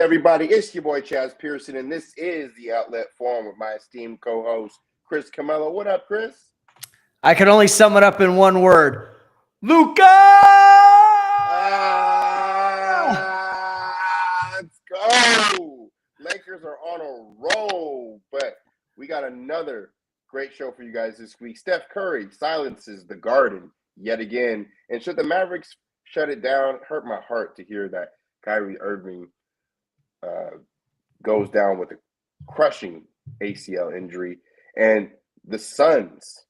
Everybody, it's your boy Chaez Pearson, and this is the Outlet Forum with my esteemed co-host Chris Camello. What up, Chris? I can only sum it up in one word: Luka. Let's go! Lakers are on a roll, but we got another great show for you guys this week. Steph Curry silences the Garden yet again, and should the Mavericks shut it down? It hurt my heart to hear that Kyrie Irving goes down with a crushing ACL injury. And the Suns,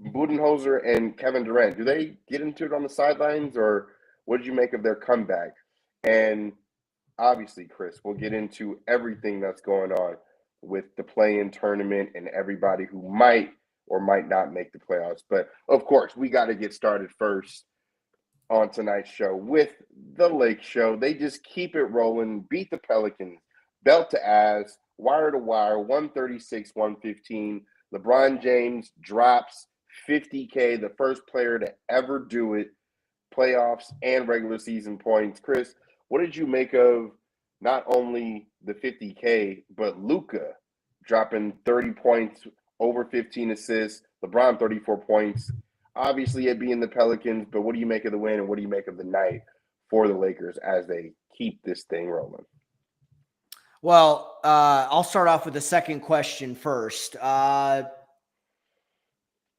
Budenholzer and Kevin Durant, do they get into it on the sidelines, or what did you make of their comeback? And obviously, Chris, we'll get into everything that's going on with the play-in tournament and everybody who might or might not make the playoffs. But, of course, we got to get started first on tonight's show with the Lake Show. They just keep it rolling, beat the Pelicans, belt to ass, wire to wire, 136-115. LeBron James drops 50K, the first player to ever do it, playoffs and regular season points. Chris, what did you make of not only the 50K, but Luka dropping 30 points, over 15 assists, LeBron 34 points? Obviously, it being the Pelicans, but what do you make of the win, and what do you make of the night for the Lakers as they keep this thing rolling? Well, I'll start off with the second question first.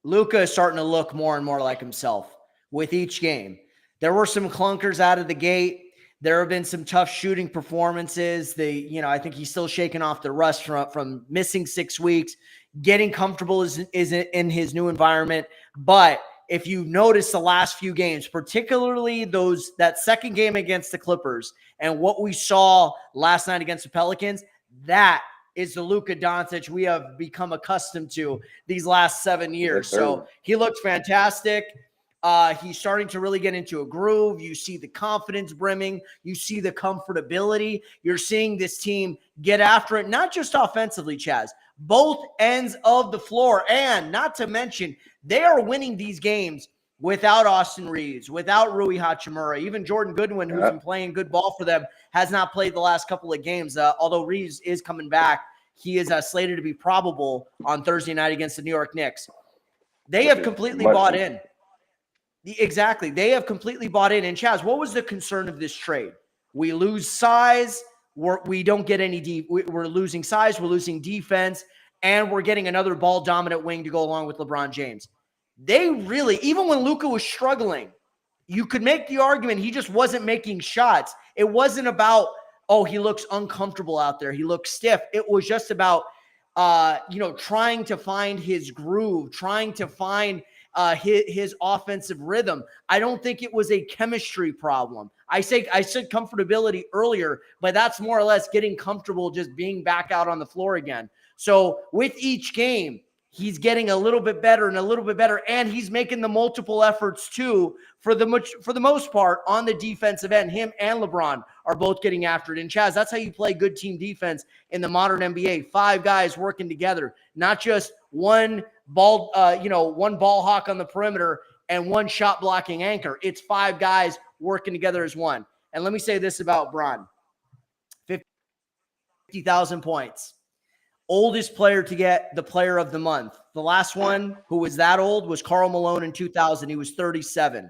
Luka is starting to look more and more like himself with each game. There were some clunkers out of the gate. There have been some tough shooting performances. I think he's still shaking off the rust from missing 6 weeks. Getting comfortable is in his new environment. But if you notice the last few games, particularly that second game against the Clippers and what we saw last night against the Pelicans, that is the Luka Doncic we have become accustomed to these last 7 years. So he looked fantastic. He's starting to really get into a groove. You see the confidence brimming. You see the comfortability. You're seeing this team get after it, not just offensively, Chaz, both ends of the floor. And not to mention, they are winning these games without Austin Reeves, without Rui Hachimura. Even Jordan Goodwin, who's been playing good ball for them, has not played the last couple of games. Although Reeves is coming back, he is slated to be probable on Thursday night against the New York Knicks. They have completely bought in. Exactly. They have completely bought in. And Chaz, what was the concern of this trade? We lose size. We don't get any deep. We're losing size. We're losing defense. And we're getting another ball dominant wing to go along with LeBron James. They really, even when Luka was struggling, you could make the argument he just wasn't making shots. It wasn't about, oh, he looks uncomfortable out there. He looks stiff. It was just about, trying to find his groove, trying to find his offensive rhythm. I don't think it was a chemistry problem. I said comfortability earlier, but that's more or less getting comfortable just being back out on the floor again. So with each game, he's getting a little bit better and a little bit better, and he's making the multiple efforts too. For the most part, on the defensive end, him and LeBron are both getting after it. And Chaz, that's how you play good team defense in the modern NBA. 5 guys working together, not just one ball hawk on the perimeter and one shot blocking anchor. It's 5 guys working together as one. And let me say this about Bron: 50,000 points. Oldest player to get the player of the month. The last one who was that old was Karl Malone in 2000. He was 37.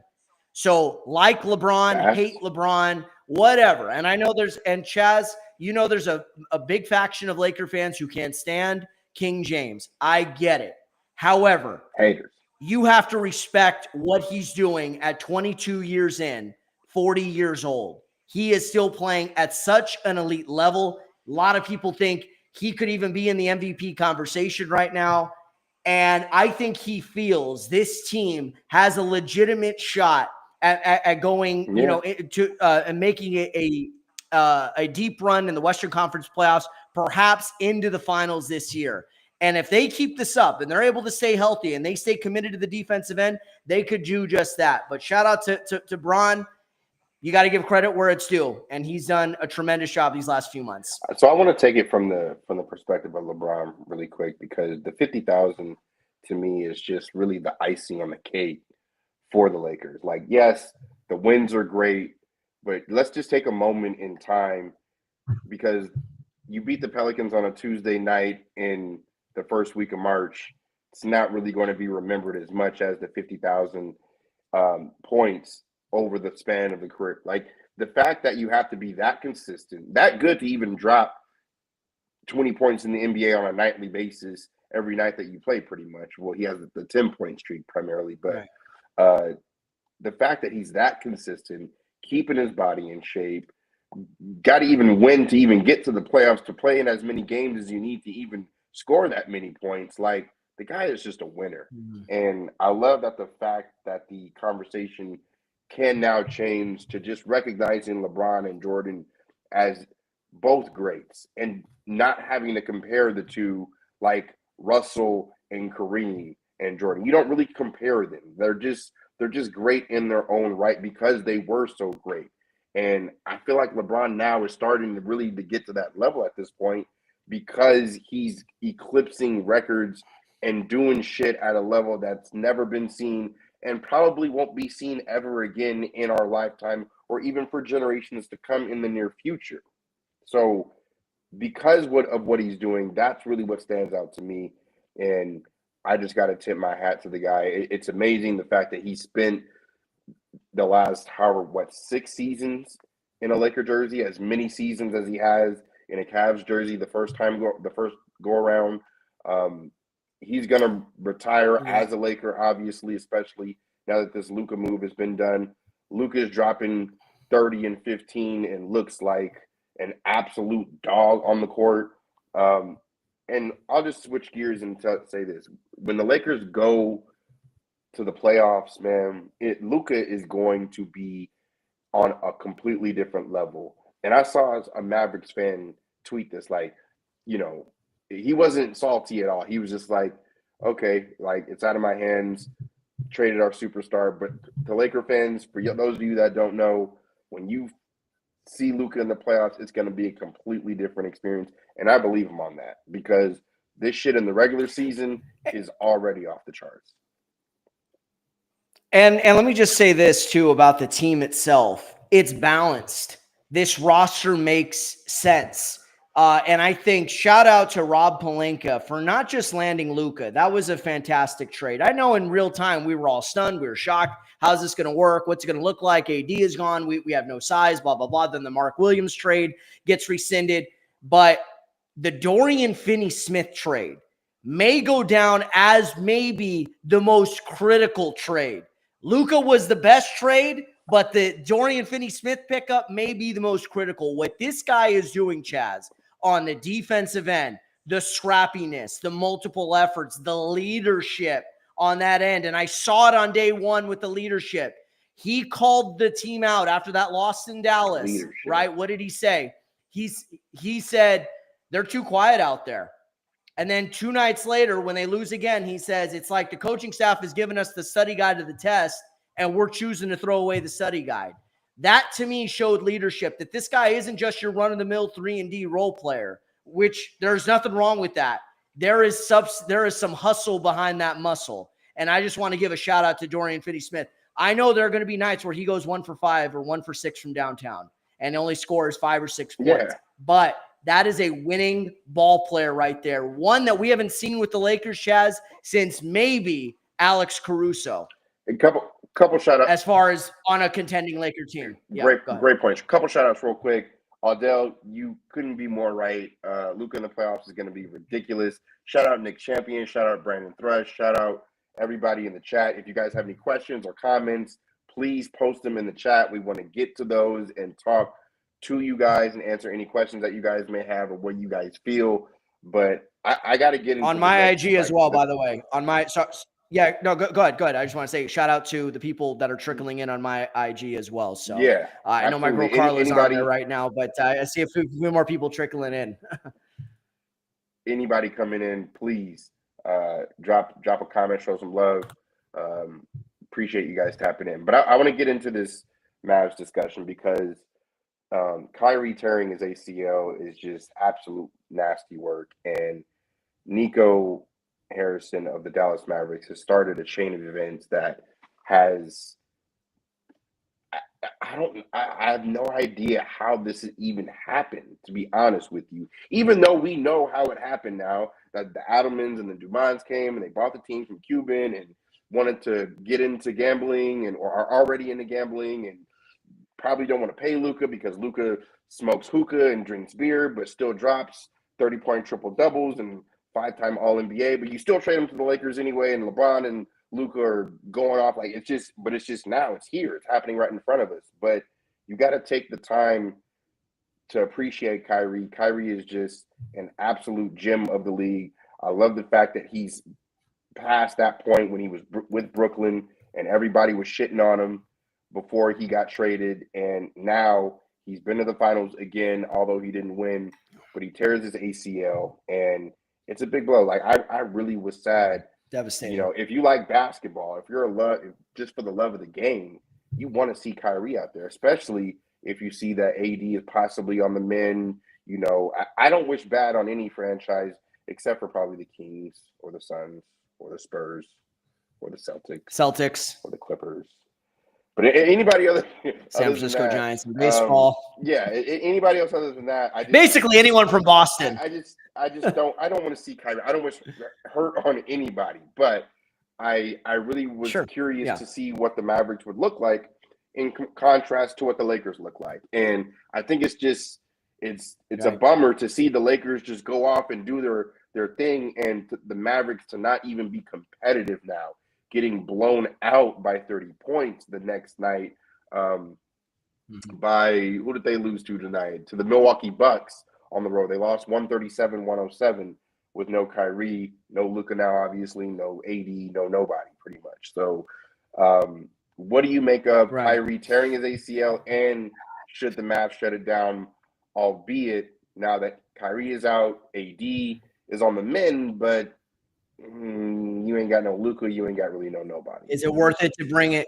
So like LeBron, hate LeBron, whatever. And I know Chaz, there's a big faction of Laker fans who can't stand King James. I get it. However, haters, you have to respect what he's doing at 22 years in, 40 years old. He is still playing at such an elite level. A lot of people think he could even be in the MVP conversation right now. And I think he feels this team has a legitimate shot at going, and making it a deep run in the Western Conference playoffs, perhaps into the finals this year. And if they keep this up and they're able to stay healthy and they stay committed to the defensive end, they could do just that. But shout out to Bron. You got to give credit where it's due, and he's done a tremendous job these last few months. So I want to take it from the perspective of LeBron really quick, because the 50,000 to me is just really the icing on the cake for the Lakers. Like, yes, the wins are great, but let's just take a moment in time because you beat the Pelicans on a Tuesday night in the first week of March. It's not really going to be remembered as much as the 50,000 points over the span of the career. Like the fact that you have to be that consistent, that good to even drop 20 points in the NBA on a nightly basis every night that you play, pretty much. Well, he has the 10-point streak primarily, but the fact that he's that consistent, keeping his body in shape, got to even win to even get to the playoffs, to play in as many games as you need to even score that many points. Like the guy is just a winner. And I love that the fact that the conversation can now change to just recognizing LeBron and Jordan as both greats and not having to compare the two like Russell and Kareem and Jordan. You don't really compare them. They're just great in their own right because they were so great. And I feel like LeBron now is starting to really to get to that level at this point because he's eclipsing records and doing shit at a level that's never been seen and probably won't be seen ever again in our lifetime or even for generations to come in the near future. So because of what he's doing, that's really what stands out to me. And I just got to tip my hat to the guy. It's amazing the fact that he spent the last, 6 seasons in a Laker jersey, as many seasons as he has in a Cavs jersey the first go around. He's going to retire as a Laker, obviously, especially now that this Luka move has been done. Luka is dropping 30 and 15 and looks like an absolute dog on the court. And I'll just switch gears and say this. When the Lakers go to the playoffs, man, Luka is going to be on a completely different level. And I saw a Mavericks fan tweet this, like, he wasn't salty at all. He was just like, okay, like, it's out of my hands, traded our superstar. But to Laker fans, for those of you that don't know, when you see Luka in the playoffs, it's going to be a completely different experience. And I believe him on that because this shit in the regular season is already off the charts. And let me just say this too about the team itself. It's balanced. This roster makes sense. And I think shout out to Rob Pelinka for not just landing Luka. That was a fantastic trade. I know in real time we were all stunned. We were shocked. How's this going to work? What's it going to look like? AD is gone. We have no size, blah, blah, blah. Then the Mark Williams trade gets rescinded. But the Dorian Finney-Smith trade may go down as maybe the most critical trade. Luka was the best trade, but the Dorian Finney-Smith pickup may be the most critical. What this guy is doing, Chaez, on the defensive end, the scrappiness, the multiple efforts, the leadership on that end. And I saw it on day one with the leadership. He called the team out after that loss in Dallas, right? What did he say? He said, they're too quiet out there. And then 2 nights later, when they lose again, he says, it's like the coaching staff has given us the study guide to the test, and we're choosing to throw away the study guide. That, to me, showed leadership, that this guy isn't just your run-of-the-mill 3-and-D role player, which there's nothing wrong with that. There is some hustle behind that muscle. And I just want to give a shout-out to Dorian Finney-Smith. I know there are going to be nights where he goes 1 for 5 or 1 for 6 from downtown and only scores 5 or 6 points. Yeah. But that is a winning ball player right there. One that we haven't seen with the Lakers, Chaez, since maybe Alex Caruso. A couple shout-outs. As far as on a contending Laker team. Yeah, great points. A couple shout-outs real quick. Aldell, you couldn't be more right. Luka in the playoffs is going to be ridiculous. Shout out Nick Champion. Shout out Brandon Thrush. Shout out everybody in the chat. If you guys have any questions or comments, please post them in the chat. We want to get to those and talk to you guys and answer any questions that you guys may have or what you guys feel. But I got to get into on my IG as well, by the way. On my go ahead. I just want to say shout out to the people that are trickling in on my IG as well. So yeah, I know my girl Carla's on there right now, but I see a few more people trickling in. Anybody coming in, please drop a comment, show some love. Appreciate you guys tapping in. But I want to get into this Mavs discussion because Kyrie tearing his ACL is just absolute nasty work. And Nico Harrison of the Dallas Mavericks has started a chain of events that has I have no idea how this even happened, to be honest with you. Even though we know how it happened now, that the Adelmans and the Dumonts came and they bought the team from Cuban and wanted to get into gambling or are already into gambling and probably don't want to pay Luka because Luka smokes hookah and drinks beer, but still drops 30-point triple doubles and 5-time All NBA. But you still trade him to the Lakers anyway, and LeBron and Luka are going off like it's just now. It's here. It's happening right in front of us. But you got to take the time to appreciate Kyrie. Kyrie is just an absolute gem of the league. I love the fact that he's past that point when he was with Brooklyn and everybody was shitting on him before he got traded, and now he's been to the finals again, although he didn't win, but he tears his ACL, and it's a big blow. Like, I really was sad. Devastating. You know, if you like basketball, if you're just for the love of the game, you want to see Kyrie out there, especially if you see that AD is possibly on the mend. You know, I don't wish bad on any franchise except for probably the Kings or the Suns or the Spurs or the Celtics or the Clippers. But anybody other San Francisco Giants in baseball. Anybody else other than that, basically anyone from Boston. I just don't want to see Kyrie. I don't wish hurt on anybody, but I really was curious to see what the Mavericks would look like in contrast to what the Lakers look like. And I think it's a bummer to see the Lakers just go off and do their thing, and the Mavericks to not even be competitive now, getting blown out by 30 points the next night by, who did they lose to tonight? To the Milwaukee Bucks on the road. They lost 137-107 with no Kyrie, no Luka now, obviously, no AD, no nobody, pretty much. So what do you make of Kyrie tearing his ACL, and should the Mavs shut it down, albeit now that Kyrie is out, AD is on the mend, but you ain't got no Luka, you ain't got really nobody. Is it worth it to bring it?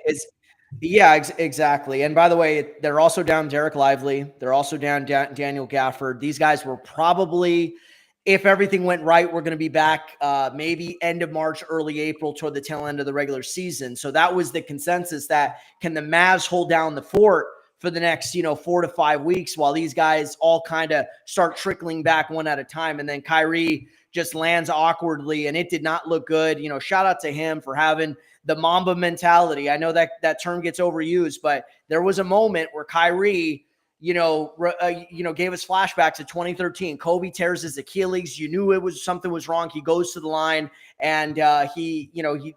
Exactly. And by the way, they're also down Derek Lively. They're also down Daniel Gafford. These guys were probably, if everything went right, we're going to be back maybe end of March, early April, toward the tail end of the regular season. So that was the consensus, that can the Mavs hold down the fort for the next, 4 to 5 weeks while these guys all kind of start trickling back one at a time. And then Kyrie just lands awkwardly, and it did not look good. Shout out to him for having the Mamba mentality. I know that term gets overused, but there was a moment where Kyrie, gave us flashbacks to 2013. Kobe tears his Achilles. You knew something was wrong. He goes to the line and he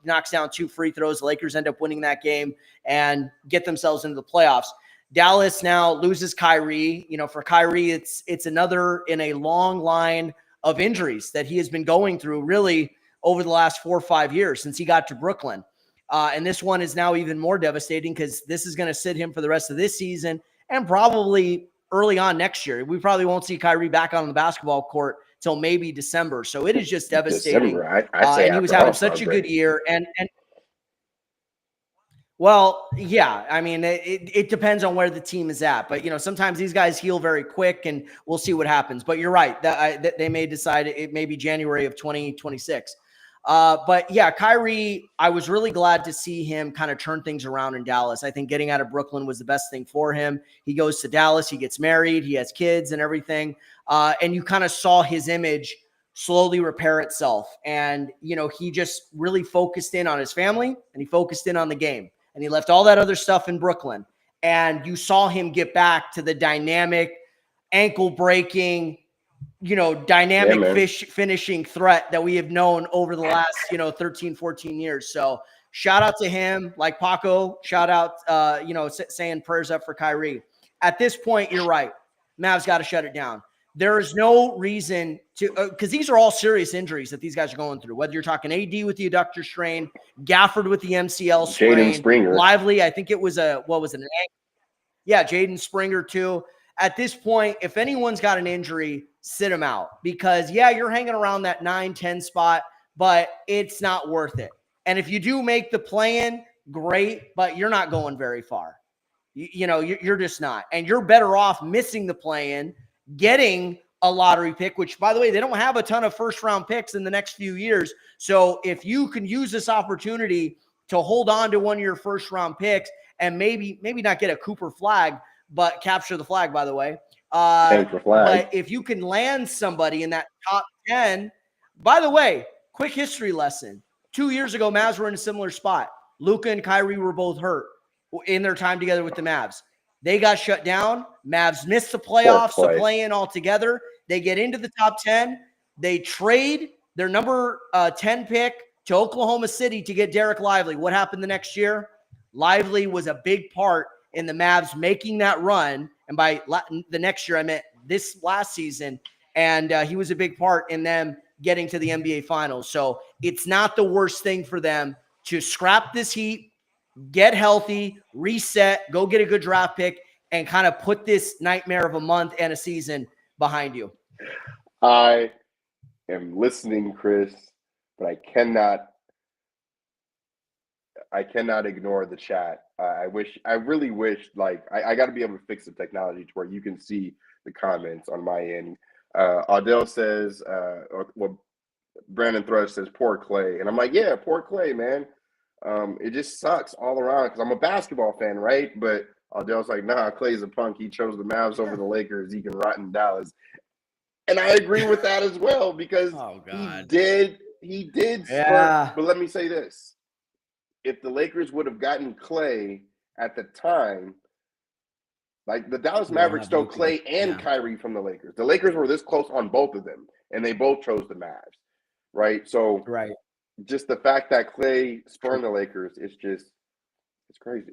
knocks down 2 free throws. The Lakers end up winning that game and get themselves into the playoffs. Dallas now loses Kyrie. For Kyrie, it's another in a long line of injuries that he has been going through really over the last 4 or 5 years since he got to Brooklyn. And this one is now even more devastating because this is going to sit him for the rest of this season and probably early on next year. We probably won't see Kyrie back on the basketball court till maybe December. So it is just devastating. December, I'd say and he was having such a good year. And well, yeah, I mean, it depends on where the team is at. But, sometimes these guys heal very quick, and we'll see what happens. But you're right. That they may decide it may be January of 2026. But, yeah, Kyrie, I was really glad to see him kind of turn things around in Dallas. I think getting out of Brooklyn was the best thing for him. He goes to Dallas. He gets married. He has kids and everything. And you kind of saw his image slowly repair itself. And, he just really focused in on his family, and he focused in on the game. And he left all that other stuff in Brooklyn. And you saw him get back to the dynamic, ankle-breaking, finishing threat that we have known over the last, 13, 14 years. So shout out to him. Like Paco, shout out, saying prayers up for Kyrie. At this point, you're right. Mavs got to shut it down. There is no reason to, because these are all serious injuries that these guys are going through. Whether you're talking AD with the adductor strain, Gafford with the MCL strain, Lively, I think it was an ankle. Yeah, Jaden Springer too. At this point, if anyone's got an injury, sit them out, because you're hanging around that 9-10 spot, but it's not worth it. And if you do make the play-in, great, but you're not going very far. You're just not, and you're better off missing the play-in, getting a lottery pick, which, by the way, they don't have a ton of first-round picks in the next few years. So if you can use this opportunity to hold on to one of your first-round picks and maybe not get a Cooper flag, but capture the flag, by the way. Thanks for flag. But if you can land somebody in that top 10, by the way, quick history lesson. 2 years ago, Mavs were in a similar spot. Luka and Kyrie were both hurt in their time together with the Mavs. They got shut down. Mavs missed the playoffs, the play-in altogether. They get into the top 10. They trade their number 10 pick to Oklahoma City to get Derek Lively. What happened the next year? Lively was a big part in the Mavs making that run. And by the next year, I meant this last season. And he was a big part in them getting to the NBA Finals. So it's not the worst thing for them to scrap this heat, get healthy, reset, go get a good draft pick, and kind of put this nightmare of a month and a season behind you. I am listening, Chris, but I cannot ignore the chat. I really wish, like, I got to be able to fix the technology to where you can see the comments on my end. Adele says, Brandon Thrush says, poor Klay. And I'm like, yeah, poor Klay, man. It just sucks all around because I'm a basketball fan, right? But Adele's like, nah, Klay's a punk. He chose the Mavs over the Lakers. He can rot in Dallas. And I agree with that as well because he did. Yeah. But let me say this. If the Lakers would have gotten Klay at the time, like the Dallas Mavericks stole Klay and Kyrie from the Lakers. The Lakers were this close on both of them, and they both chose the Mavs, right? So just the fact that Klay spurned the Lakers, it's crazy.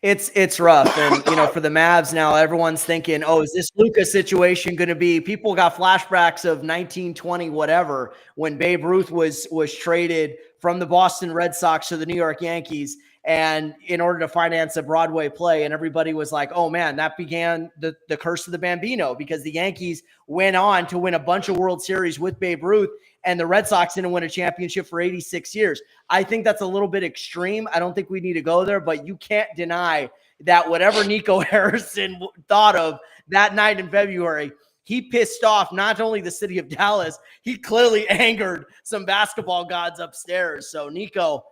It's rough. And, for the Mavs now, everyone's thinking, oh, is this Luka situation going to be – people got flashbacks of 1920 whatever when Babe Ruth was traded from the Boston Red Sox to the New York Yankees and in order to finance a Broadway play. And everybody was like, oh, man, that began the curse of the Bambino because the Yankees went on to win a bunch of World Series with Babe Ruth and the Red Sox didn't win a championship for 86 years. I think that's a little bit extreme. I don't think we need to go there, but you can't deny that whatever Nico Harrison thought of that night in February, he pissed off not only the city of Dallas, he clearly angered some basketball gods upstairs. So, Nico,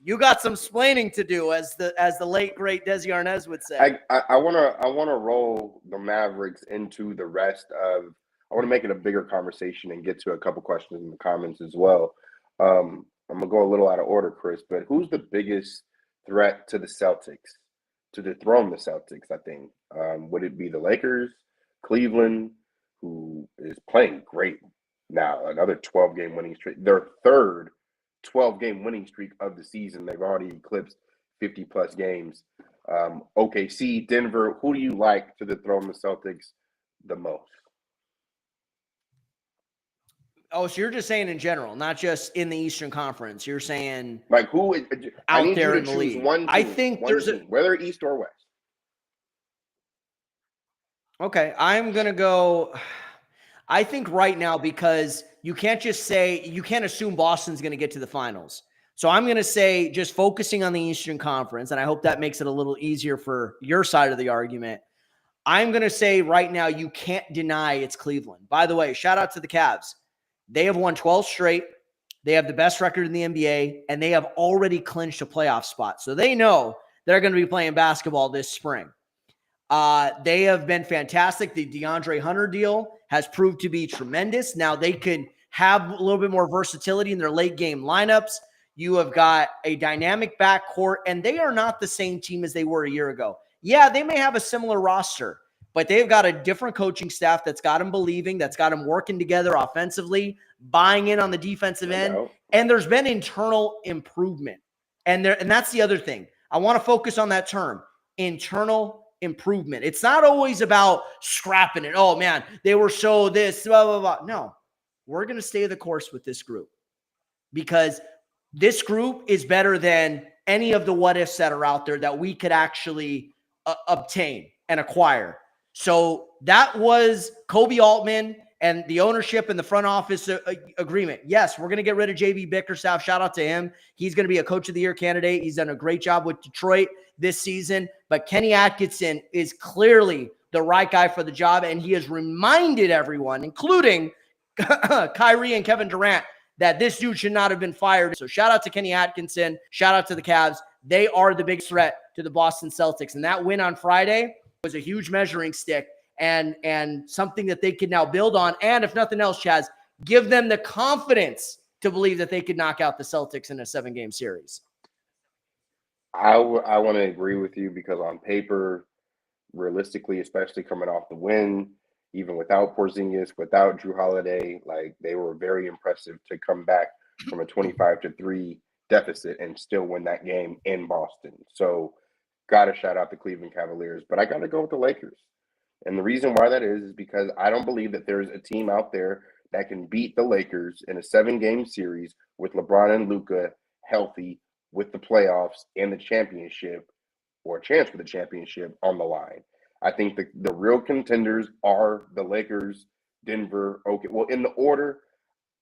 you got some splaining to do, as the late great Desi Arnaz would say. I wanna roll the Mavericks into the rest of. I want to make it a bigger conversation and get to a couple questions in the comments as well. I'm gonna go a little out of order, Chris, but who's the biggest threat to the Celtics to dethrone the Celtics? I think would it be the Lakers, Cleveland, who is playing great now, another 12-game winning streak, their third 12-game winning streak of the season. They've already eclipsed 50-plus games. OKC, Denver, who do you like to dethrone the Celtics the most? Oh, so you're just saying in general, not just in the Eastern Conference. You're saying like who out there in the league. I think there's whether East or West. Okay, I'm going to go – I think right now, because you can't just say – you can't assume Boston's going to get to the finals. So I'm going to say, just focusing on the Eastern Conference, and I hope that makes it a little easier for your side of the argument, I'm going to say right now you can't deny it's Cleveland. By the way, shout out to the Cavs. They have won 12 straight. They have the best record in the NBA, and they have already clinched a playoff spot. So they know they're going to be playing basketball this spring. They have been fantastic. The DeAndre Hunter deal has proved to be tremendous. Now they can have a little bit more versatility in their late game lineups. You have got a dynamic backcourt, and they are not the same team as they were a year ago. Yeah, they may have a similar roster, but they've got a different coaching staff that's got them believing, that's got them working together offensively, buying in on the defensive end, and there's been internal improvement. And that's the other thing. I want to focus on that term, internal improvement. It's not always about scrapping it. Oh, man, they were so this, blah, blah, blah. No, we're going to stay the course with this group because this group is better than any of the what-ifs that are out there that we could actually obtain and acquire. So that was Kobe Altman and the ownership and the front office agreement. Yes, we're going to get rid of JB Bickerstaff. Shout out to him. He's going to be a coach of the year candidate. He's done a great job with Detroit this season. But Kenny Atkinson is clearly the right guy for the job, and he has reminded everyone, including Kyrie and Kevin Durant, that this dude should not have been fired. So shout out to Kenny Atkinson. Shout out to the Cavs. They are the big threat to the Boston Celtics. And that win on Friday was a huge measuring stick and something that they could now build on. And if nothing else, Chaz, give them the confidence to believe that they could knock out the Celtics in a 7-game series. I want to agree with you because on paper, realistically, especially coming off the win, even without Porzingis, without Drew Holiday, like they were very impressive to come back from a 25-3 deficit and still win that game in Boston. So got to shout out the Cleveland Cavaliers, but I got to go with the Lakers. And the reason why that is because I don't believe that there's a team out there that can beat the Lakers in a 7-game series with LeBron and Luka healthy with the playoffs and the championship or a chance for the championship on the line. I think the real contenders are the Lakers, Denver, okay. Well, in the order,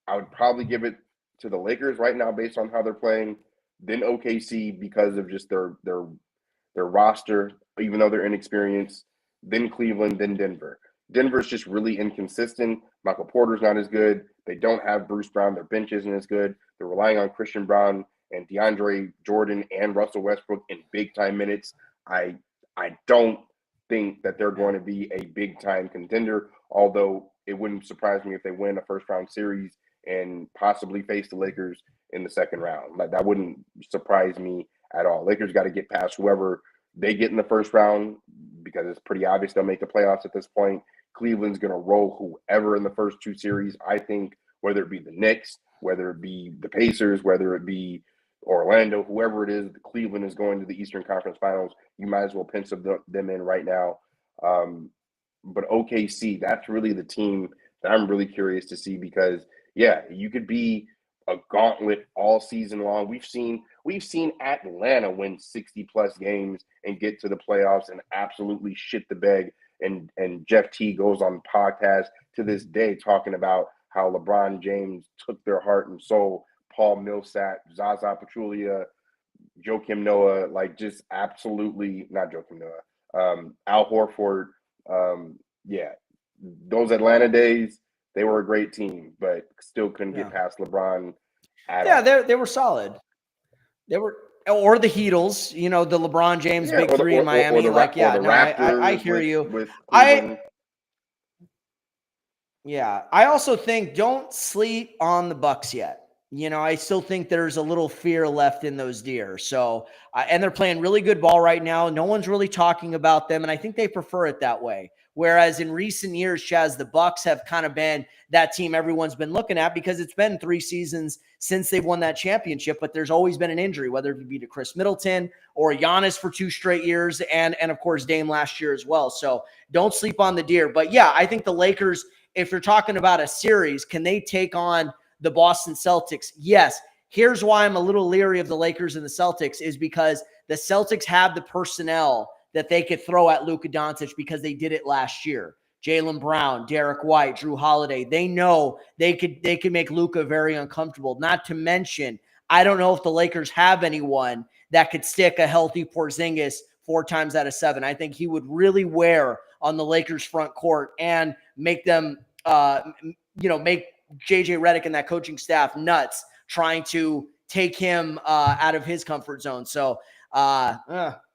I would probably give it to the Lakers right now based on how they're playing, then OKC because of just their roster, even though they're inexperienced, then Cleveland, then Denver. Denver's just really inconsistent. Michael Porter's not as good. They don't have Bruce Brown. Their bench isn't as good. They're relying on Christian Brown and DeAndre Jordan and Russell Westbrook in big-time minutes. I don't think that they're going to be a big-time contender, although it wouldn't surprise me if they win a first-round series and possibly face the Lakers in the second round. Like that wouldn't surprise me at all. Lakers got to get past whoever they get in the first round because it's pretty obvious they'll make the playoffs at this point. Cleveland's going to roll whoever in the first 2 series, I think, whether it be the Knicks, whether it be the Pacers, whether it be Orlando, whoever it is, Cleveland is going to the Eastern Conference Finals. You might as well pencil them in right now. But OKC, that's really the team that I'm really curious to see because, yeah, you could be a gauntlet all season long. We've seen Atlanta win 60-plus games and get to the playoffs and absolutely shit the bed. And Jeff T goes on the podcast to this day talking about how LeBron James took their heart and soul. Paul Millsap, Zaza Pachulia, Joakim Noah, like just absolutely not Joakim Noah. Al Horford, yeah, those Atlanta days, they were a great team, but still couldn't get past LeBron at all. They were solid. They were, or the Heatles, the LeBron James big three in Miami. I hear you. I also think don't sleep on the Bucks yet. I still think there's a little fear left in those deer. So, and they're playing really good ball right now. No one's really talking about them, and I think they prefer it that way. Whereas in recent years, Chaz, the Bucks have kind of been that team everyone's been looking at because it's been 3 seasons since they've won that championship, but there's always been an injury, whether it be to Chris Middleton or Giannis for 2 straight years, and of course Dame last year as well. So don't sleep on the deer. But yeah, I think the Lakers, if you're talking about a series, can they take on the Boston Celtics? Yes. Here's why I'm a little leery of the Lakers and the Celtics is because the Celtics have the personnel that they could throw at Luka Doncic because they did it last year. Jaylen Brown, Derek White, Drew Holiday, they know they could make Luka very uncomfortable. Not to mention, I don't know if the Lakers have anyone that could stick a healthy Porzingis 4 times out of 7. I think he would really wear on the Lakers front court and make them, make JJ Redick and that coaching staff nuts trying to take him out of his comfort zone. So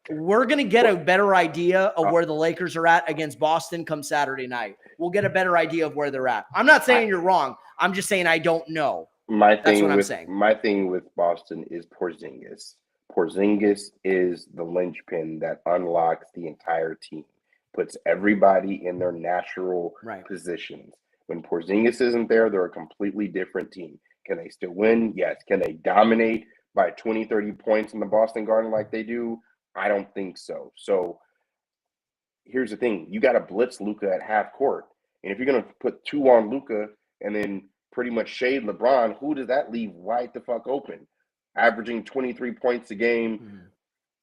we're going to get a better idea of where the Lakers are at against Boston come Saturday night. We'll get a better idea of where they're at. I'm not saying you're wrong. I'm just saying I don't know. That's what I'm saying. My thing with Boston is Porzingis. Porzingis is the linchpin that unlocks the entire team, puts everybody in their natural positions. When Porzingis isn't there, they're a completely different team. Can they still win? Yes. Can they dominate by 20, 30 points in the Boston Garden like they do? I don't think so. So here's the thing. You got to blitz Luka at half court. And if you're going to put 2 on Luka and then pretty much shade LeBron, who does that leave wide the fuck open? Averaging 23 points a game,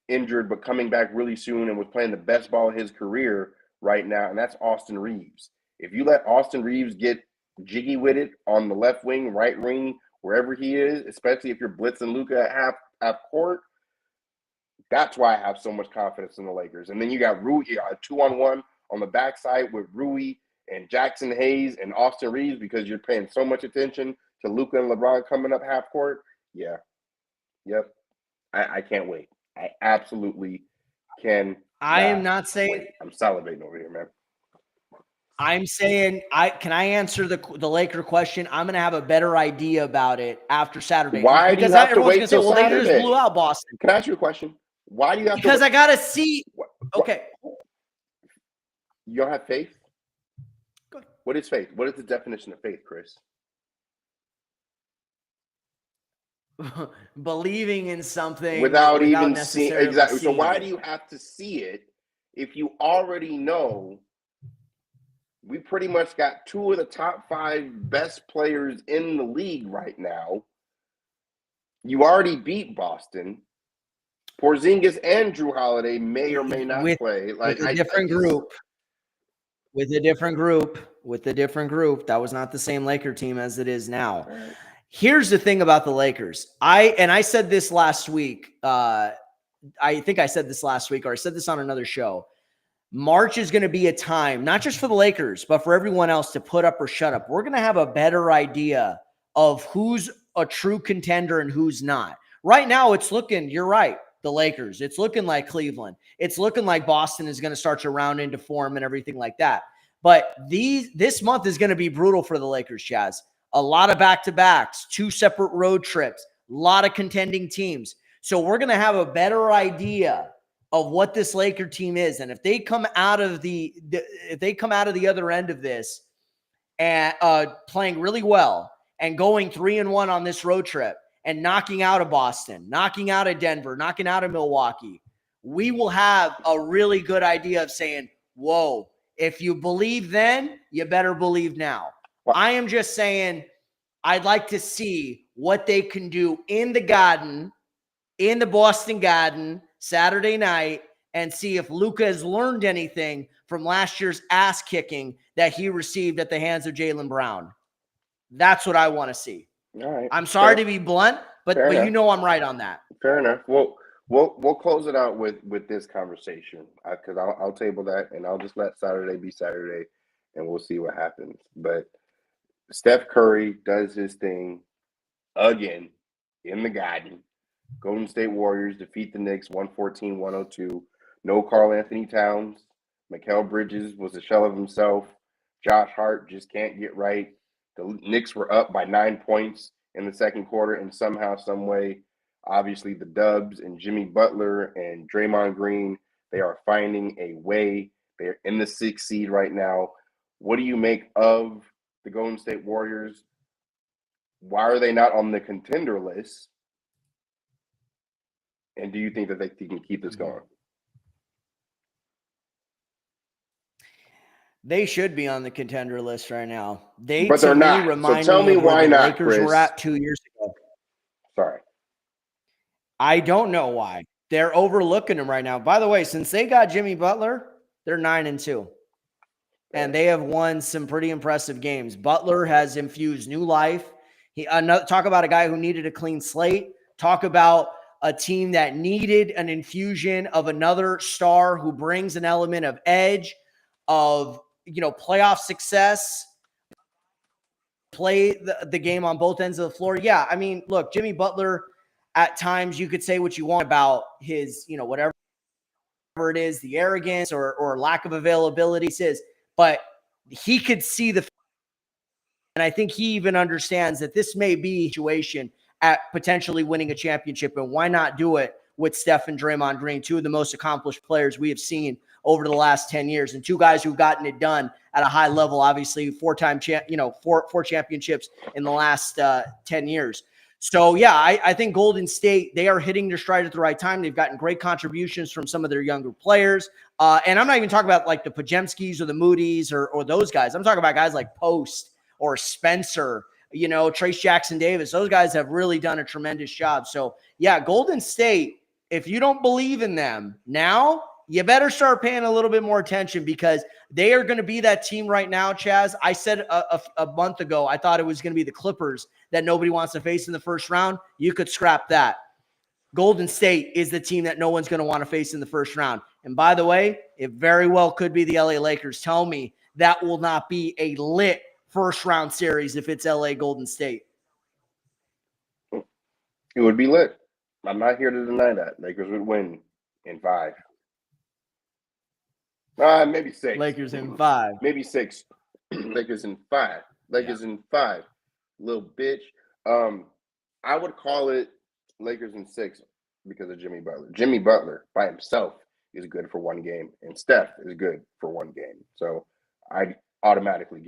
injured but coming back really soon and was playing the best ball of his career right now, and that's Austin Reeves. If you let Austin Reeves get jiggy with it on the left wing, right wing, wherever he is, especially if you're blitzing Luka at half court, that's why I have so much confidence in the Lakers. And then you got Rui, you got a 2-on-1 on the backside with Rui and Jackson Hayes and Austin Reeves because you're paying so much attention to Luka and LeBron coming up half court, yeah. Yep. I can't wait. I absolutely can. I am not saying wait. I'm salivating over here, man. I'm saying can I answer the Laker question? I'm gonna have a better idea about it after Saturday. Why do you have to wait till Saturday? They just blew out Boston. Can I ask you a question? Why do you have because to I gotta see. Okay. You don't have faith? Good. What is faith? What is the definition of faith, Chris? Believing in something without even seeing exactly. So why it. do you have to see it if you already know we pretty much got two of the top 5 best players in the league right now? You already beat Boston. Porzingis and Drew Holiday may or may not play. Like with a different group. With a different group. That was not the same Laker team as it is now. Right. Here's the thing about the Lakers. I said this last week. I think I said this last week, or I said this on another show. March is going to be a time, not just for the Lakers, but for everyone else to put up or shut up. We're going to have a better idea of who's a true contender and who's not. Right now, it's looking, you're right, the Lakers. It's looking like Cleveland. It's looking like Boston is going to start to round into form and everything like that. But this month is going to be brutal for the Lakers, Chaez. A lot of back-to-backs, 2 separate road trips, a lot of contending teams. So we're going to have a better idea of what this Laker team is. And if they come out of the other end of this and playing really well and going 3-1 on this road trip and knocking out of Boston, knocking out of Denver, knocking out of Milwaukee, we will have a really good idea of saying, whoa, if you believe then, you better believe now. I am just saying I'd like to see what they can do in the Garden, in the Boston Garden, Saturday night, and see if Luka has learned anything from last year's ass kicking that he received at the hands of Jaylen Brown. That's what I want to see. All right. I'm sorry to be blunt, but you know I'm right on that. Fair enough. We'll close it out with this conversation because I'll table that and I'll just let Saturday be Saturday and we'll see what happens. But Steph Curry does his thing again in the Garden. Golden State Warriors defeat the Knicks 114-102. No Karl Anthony Towns. Mikal Bridges was a shell of himself. Josh Hart just can't get right. The Knicks were up by 9 points in the second quarter, and somehow, some way, obviously the Dubs and Jimmy Butler and Draymond Green, they are finding a way. They're in the 6th seed right now. What do you make of the Golden State Warriors? Why are they not on the contender list? And do you think that they can keep this going? They should be on the contender list right now. But they're not. So tell me why not, Lakers Chris. Were at 2 years ago. Sorry. I don't know why. They're overlooking them right now. By the way, since they got Jimmy Butler, they're 9-2. And they have won some pretty impressive games. Butler has infused new life. Talk about a guy who needed a clean slate. Talk about a team that needed an infusion of another star who brings an element of edge, of playoff success, play the game on both ends of the floor. Yeah, I mean, look, Jimmy Butler, at times you could say what you want about his, whatever it is, the arrogance or lack of availability is, but he could see and I think he even understands that this may be a situation at potentially winning a championship, and why not do it with Steph and Draymond Green, 2 of the most accomplished players we have seen over the last 10 years, and 2 guys who've gotten it done at a high level, obviously 4-time four championships in the last 10 years. So yeah, I think Golden State, they are hitting their stride at the right time. They've gotten great contributions from some of their younger players. And I'm not even talking about like the Pajemskis or the Moody's or those guys. I'm talking about guys like Post or Spencer, Trace Jackson Davis. Those guys have really done a tremendous job. So yeah, Golden State, if you don't believe in them now, you better start paying a little bit more attention because they are going to be that team right now, Chaez. I said a month ago, I thought it was going to be the Clippers that nobody wants to face in the first round. You could scrap that. Golden State is the team that no one's going to want to face in the first round. And by the way, it very well could be the LA Lakers. Tell me that will not be a lit first round series if it's LA Golden State. It would be lit. I'm not here to deny that. Lakers would win in 5. Maybe 6. Lakers in 5. Maybe 6. Lakers in 5. Lakers in 5. Little bitch. I would call it Lakers in 6 because of Jimmy Butler. Jimmy Butler by himself is good for one game, and Steph is good for one game. So I'd automatically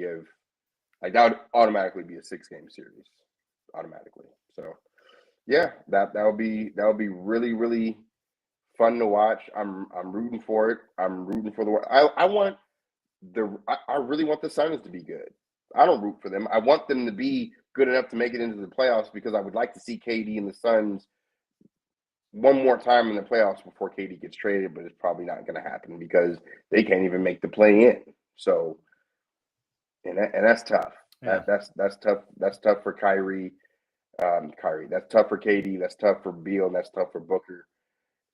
that would automatically be a 6-game series. Automatically. So yeah, that would be really, really fun to watch. I'm rooting for it. I'm rooting for I really want the Suns to be good. I don't root for them. I want them to be good enough to make it into the playoffs because I would like to see KD and the Suns one more time in the playoffs before KD gets traded, but it's probably not going to happen because they can't even make the play in. So, and that's tough. Yeah. That's tough. That's tough for Kyrie. That's tough for KD. That's tough for Beal. And that's tough for Booker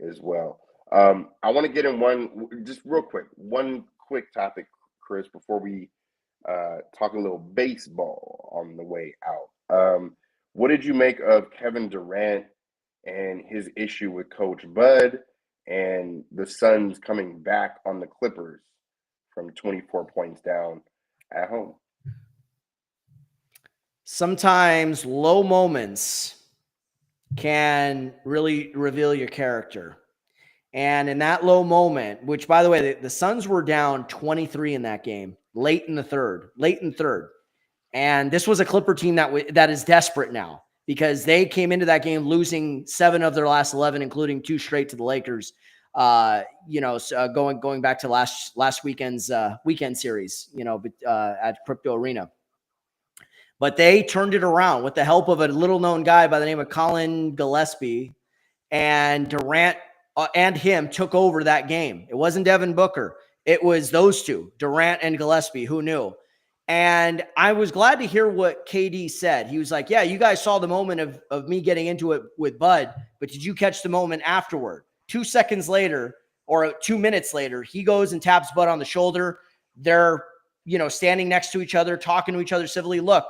as well. I want to get in one quick topic, Chris, before we talk a little baseball on the way out. What did you make of Kevin Durant and his issue with Coach Bud and the Suns coming back on the Clippers from 24 points down at home? Sometimes low moments can really reveal your character. And in that low moment, which by the way, the Suns were down 23 in that game, late in third. And this was a Clipper team that is desperate now because they came into that game losing 7 of their last 11, including 2 straight to the Lakers. Going back to last weekend's weekend series, at Crypto Arena. But they turned it around with the help of a little-known guy by the name of Colin Gillespie, and Durant and him took over that game. It wasn't Devin Booker. It was those two, Durant and Gillespie. Who knew? And I was glad to hear what KD said. He was like, yeah, you guys saw the moment of me getting into it with Bud, but did you catch the moment afterward? 2 seconds later or 2 minutes later, he goes and taps Bud on the shoulder. They're, standing next to each other, talking to each other civilly. Look,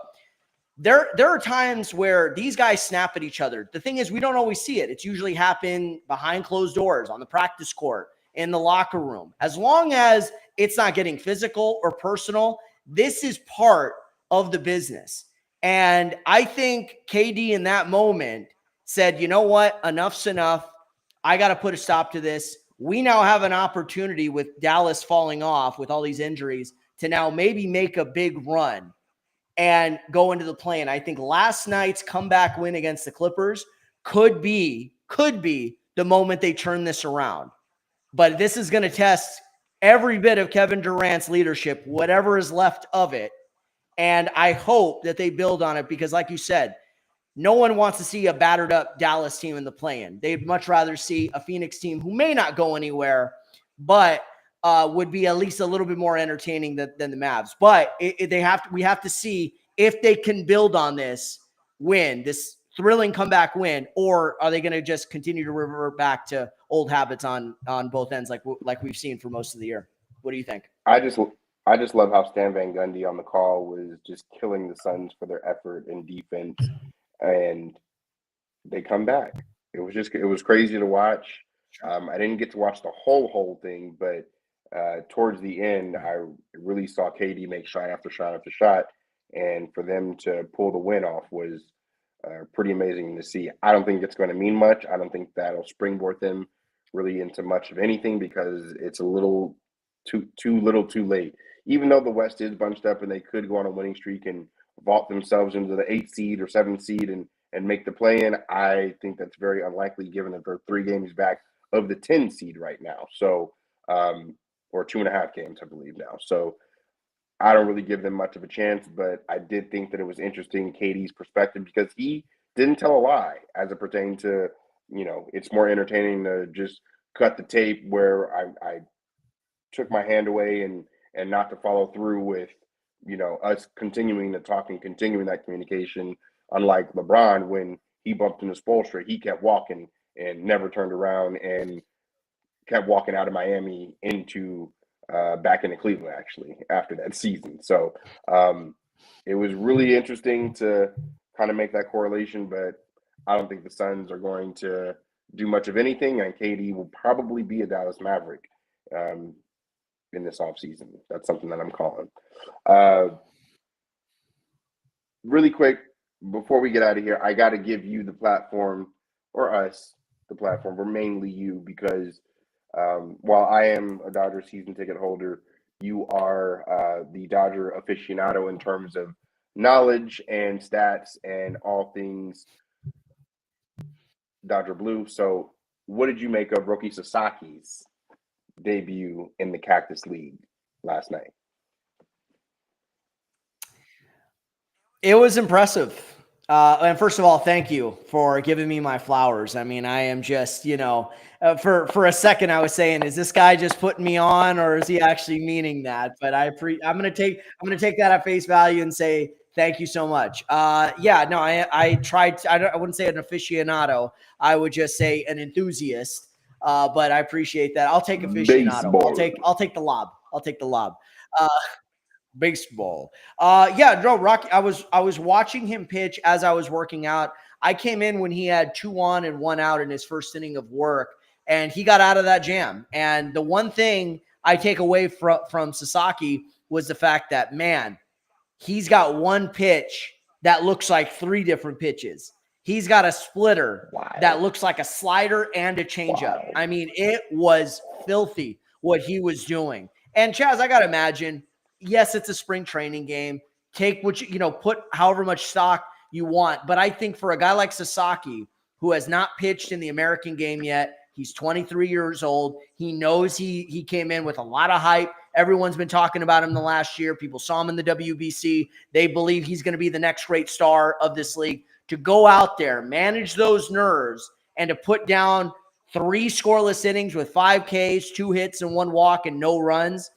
there are times where these guys snap at each other. The thing is, we don't always see it. It's usually happen behind closed doors, on the practice court, in the locker room. As long as it's not getting physical or personal, this is part of the business. And I think KD in that moment said, you know what? Enough's enough. I got to put a stop to this. We now have an opportunity with Dallas falling off with all these injuries to now maybe make a big run and go into the play. And I think last night's comeback win against the Clippers could be the moment they turn this around. But this is going to test every bit of Kevin Durant's leadership, whatever is left of it. And I hope that they build on it because, like you said, no one wants to see a battered up Dallas team in the play-in. They'd much rather see a Phoenix team who may not go anywhere, but would be at least a little bit more entertaining than the Mavs. But we have to see if they can build on this win, this thrilling comeback win, or are they going to just continue to revert back to old habits on both ends like we've seen for most of the year? What do you think? I just love how Stan Van Gundy on the call was just killing the Suns for their effort and defense, and they come back. It was crazy to watch. I didn't get to watch the whole thing, but towards the end, I really saw KD make shot after shot after shot, and for them to pull the win off was pretty amazing to see. I don't think it's going to mean much. I don't think that'll springboard them really into much of anything because it's a little too late. Even though the West is bunched up and they could go on a winning streak and vault themselves into the 8th seed or 7th seed and make the play-in, I think that's very unlikely given that they're 3 games back of the 10 seed right now. So, or 2.5 games, I believe now. So I don't really give them much of a chance, but I did think that it was interesting, KD's perspective, because he didn't tell a lie as it pertained to, it's more entertaining to just cut the tape where I took my hand away and not to follow through with, us continuing to talk and continuing that communication. Unlike LeBron, when he bumped into Spoelstra, he kept walking and never turned around and kept walking out of Miami into back into Cleveland, actually, after that season. So it was really interesting to kind of make that correlation, but I don't think the Suns are going to do much of anything, and KD will probably be a Dallas Maverick in this offseason. That's something that I'm calling. Really quick, before we get out of here, I got to give you the platform, or us, the platform, but mainly you, because while I am a Dodger season ticket holder, you are the Dodger aficionado in terms of knowledge and stats and all things Dodger Blue. So, what did you make of Roki Sasaki's debut in the Cactus League last night? It was impressive. And first of all, thank you for giving me my flowers. I mean, I am just, for a second I was saying, is this guy just putting me on, or is he actually meaning that? But I'm gonna take that at face value and say thank you so much. I tried. I wouldn't say an aficionado. I would just say an enthusiast. But I appreciate that. I'll take aficionado. Baseball. I'll take the lob. I'll take the lob. Baseball. Rocky. I was watching him pitch as I was working out. I came in when he had 2 on and 1 out in his first inning of work, and he got out of that jam. And the one thing I take away from Sasaki was the fact that, man, he's got one pitch that looks like 3 different pitches. He's got a splitter that looks like a slider and a changeup. Wow. I mean, it was filthy what he was doing. And Chaez, I got to imagine, yes, it's a spring training game. Take what put however much stock you want. But I think for a guy like Sasaki, who has not pitched in the American game yet, he's 23 years old. He knows he came in with a lot of hype. Everyone's been talking about him the last year. People saw him in the WBC. They believe he's going to be the next great star of this league. To go out there, manage those nerves, and to put down 3 scoreless innings with 5 Ks, 2 hits, and 1 walk, and no runs,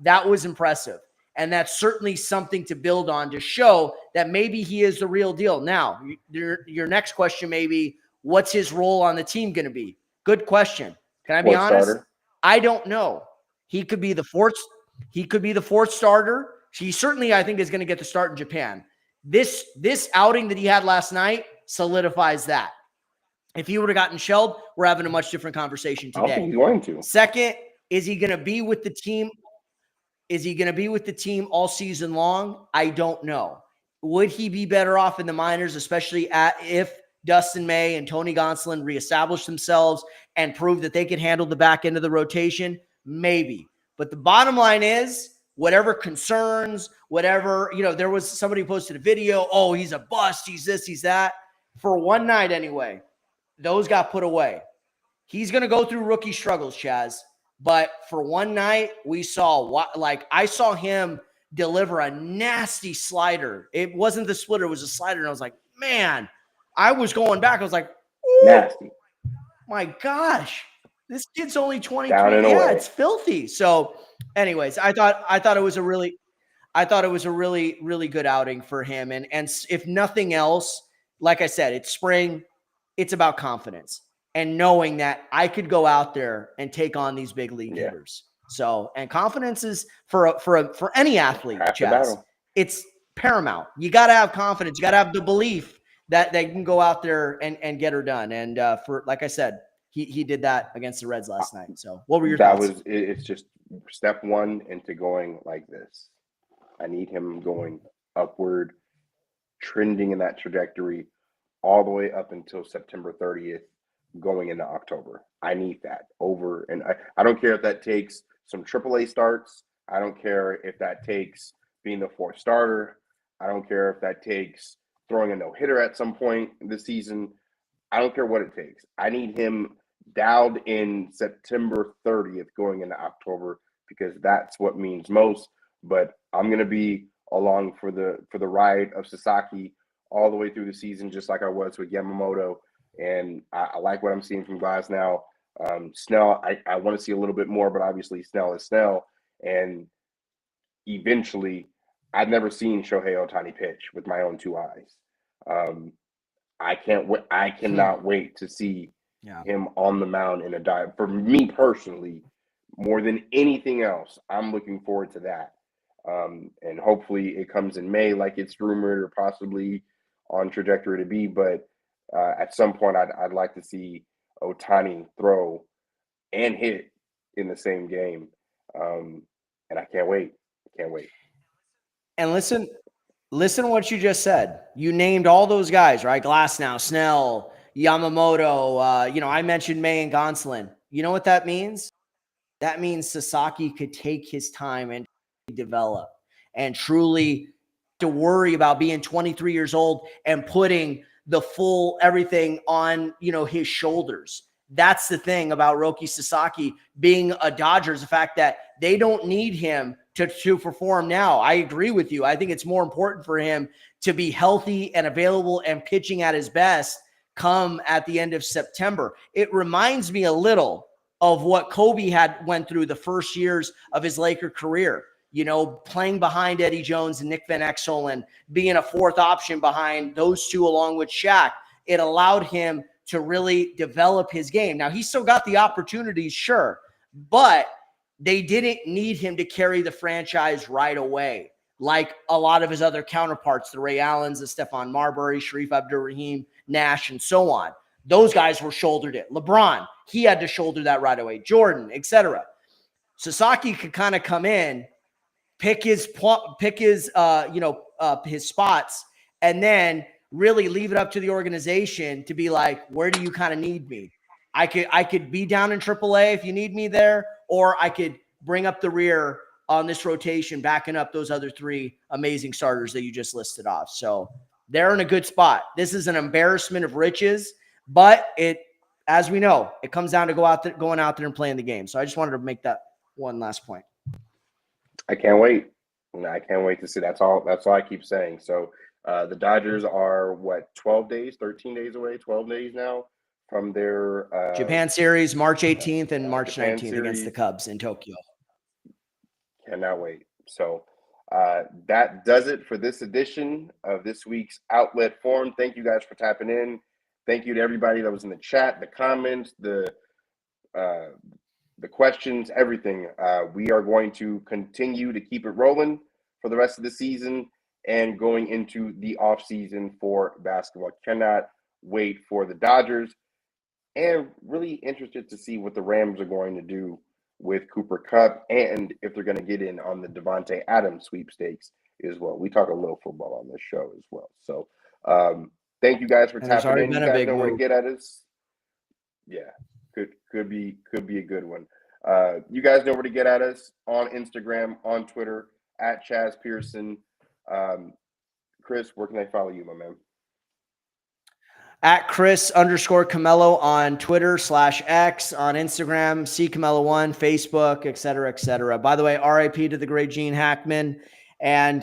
that was impressive. And that's certainly something to build on to show that maybe he is the real deal. Now, your next question may be, what's his role on the team going to be? Good question. Can I be honest? Starter? I don't know. He could be the fourth starter. He certainly, I think, is going to get the start in Japan. This outing that he had last night solidifies that. If he would have gotten shelled, we're having a much different conversation today. I think he's going to. Second, is he going to be with the team? Is he going to be with the team all season long? I don't know. Would he be better off in the minors, especially if Dustin May and Tony Gonsolin reestablish themselves and prove that they can handle the back end of the rotation? Maybe. But the bottom line is, whatever concerns, whatever, there was somebody who posted a video, oh, he's a bust, he's this, he's that. For one night anyway, those got put away. He's going to go through rookie struggles, Chaez. But for one night, I saw him deliver a nasty slider. It wasn't the splitter, it was a slider. And I was like, man, I was going back. I was like, nasty. My gosh, this kid's only 23. Yeah, it's filthy. So anyways, I thought it was a really good outing for him. And if nothing else, like I said, it's spring. It's about confidence and knowing that I could go out there and take on these big league hitters. So, and confidence is for any athlete, Chaez, it's paramount. You got to have confidence. You got to have the belief that they can go out there and get her done. And like I said, he did that against the Reds last night. So what were your thoughts? It's just step 1 into going like this. I need him going upward, trending in that trajectory all the way up until September 30th, going into October. I need that over. And I don't care if that takes some AAA starts. I don't care if that takes being the 4th starter. I don't care if that takes throwing a no-hitter at some point this season. I don't care what it takes. I need him dialed in September 30th going into October, because that's what means most. But I'm going to be along for the ride of Sasaki all the way through the season, just like I was with Yamamoto. And I like what I'm seeing from guys now. Snell, I want to see a little bit more, but obviously Snell is Snell. And eventually, I've never seen Shohei Ohtani pitch with my own 2 eyes. I cannot wait to see him on the mound in a dive. For me personally, more than anything else, I'm looking forward to that. And hopefully it comes in May, like it's rumored, or possibly on trajectory to be. But at some point, I'd like to see Ohtani throw and hit in the same game, and I can't wait. Can't wait. And listen to what you just said. You named all those guys, right? Glasnow, Snell, Yamamoto. I mentioned May and Gonsolin. You know what that means? That means Sasaki could take his time and develop and truly to worry about being 23 years old and putting the full everything on, his shoulders. That's the thing about Roki Sasaki being a Dodgers, the fact that they don't need him to perform now. I agree with you. I think it's more important for him to be healthy and available and pitching at his best come at the end of September. It reminds me a little of what Kobe went through the first years of his Laker career, playing behind Eddie Jones and Nick Van Exel and being a fourth option behind those two along with Shaq. It allowed him to really develop his game. Now, he still got the opportunities, sure, but they didn't need him to carry the franchise right away, like a lot of his other counterparts, the Ray Allens, the Stephon Marbury, Sharif Abdur-Rahim, Nash, and so on. Those guys were shouldered it. LeBron, he had to shoulder that right away. Jordan, etc. Sasaki could kind of come in, pick his spots, and then really leave it up to the organization to be like, where do you kind of need me? I could be down in AAA if you need me there, or I could bring up the rear on this rotation, backing up those other three amazing starters that you just listed off. So they're in a good spot. This is an embarrassment of riches, but as we know, it comes down to going out there and playing the game. So I just wanted to make that one last point. I can't wait. I can't wait to see. That's all I keep saying. So the Dodgers are 12 days, 13 days away, 12 days now from their Japan series, March 18th and March Japan 19th series against the Cubs in Tokyo. Cannot wait. So that does it for this edition of this week's Outlet Forum. Thank you guys for tapping in. Thank you to everybody that was in the chat, the comments, the questions, everything. We are going to continue to keep it rolling for the rest of the season and going into the off season for basketball. Cannot wait for the Dodgers, and really interested to see what the Rams are going to do with Cooper Kupp and if they're going to get in on the Devontae Adams sweepstakes as well. We talk a little football on this show as well. So thank you guys for tapping in. You guys know where to get at us. Yeah, could be a good one. You guys know where to get at us on Instagram, on Twitter, at Chaez Pearson. Chris, where can I follow you, my man? At Chris_Camelo on Twitter /X, on Instagram, CCamelo1, Facebook, et cetera. By the way, RIP to the great Gene Hackman. And,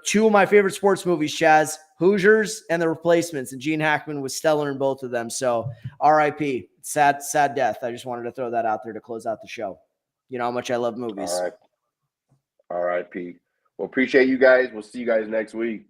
two of my favorite sports movies, Chaz, Hoosiers and The Replacements. And Gene Hackman was stellar in both of them. So RIP, sad death. I just wanted to throw that out there to close out the show. You know how much I love movies. All right. RIP. Well, appreciate you guys. We'll see you guys next week.